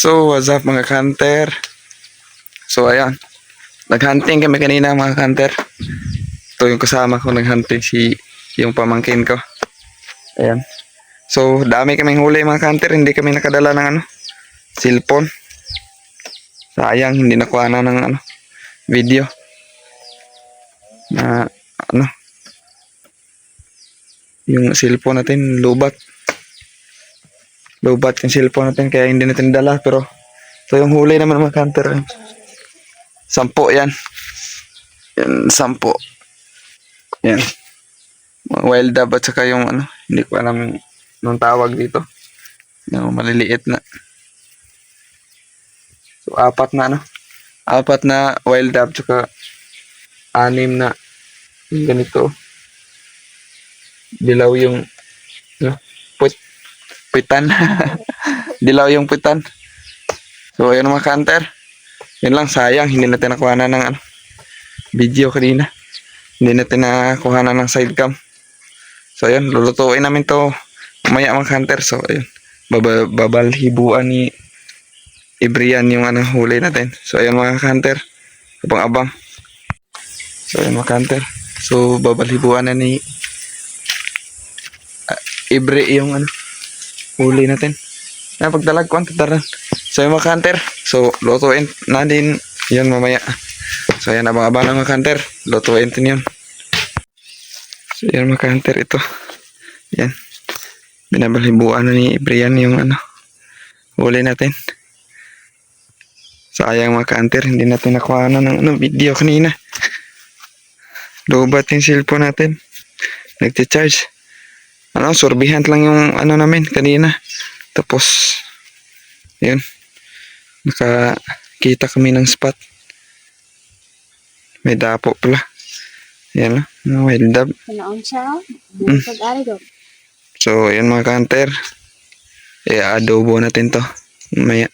So, what's up mga hunter? So, ayan. Nag-hunting kami kanina mga hunter. Ito yung kasama ko nag-hunting, yung pamangkin ko. Ayan. So, dami kaming huli mga hunter. Hindi kami nakadala ng cellphone. Sayang, hindi nakuha na ng video. Na, yung cellphone natin, lubat. Lubat yung cellphone natin, kaya hindi natin dala. Pero, ito yung huli naman mga hunter. 10 yan. Yan, 10. Yan. Mga wild dove at saka yung hindi ko alam nung tawag dito. Yung maliliit na. So, 4 na 4 na wild dove saka 6 na yung ganito. Dilaw yung pitan. Dilaw yung pitan. So, ayun mga hunter. Yun lang, sayang. Hindi natin nakuha na ng video kanina. Hindi natin nakuha na ng side cam. So, ayun. Lulutuin namin to mamaya mga hunter. So, ayun. Babalhibuan ni Ibrian yung huli natin. So, ayun mga hunter. Abang-abang. So, ayun mga hunter. So, babalhibuan na ni Ibri yung huli natin. Pagdalag ko ang tataran. So, yung mga hunter. So, lutuin na din yun mamaya. So, yan, abang-abang ng mga hunter. Lutuin din yun. So, yan mga hunter, ito. Yan. Binabalhibuan na ni Brian yung huli natin. Sayang mga hunter, hindi natin nakuha na ng video kanina. Lubat yung cellphone natin. Nagte-charge. Sorbihan lang yung namin kanina. Tapos, yun. Nakakita kami ng spot. May dapo pala. Yan wild dove. So, yun mga hunter. I-adobo natin to. Maya.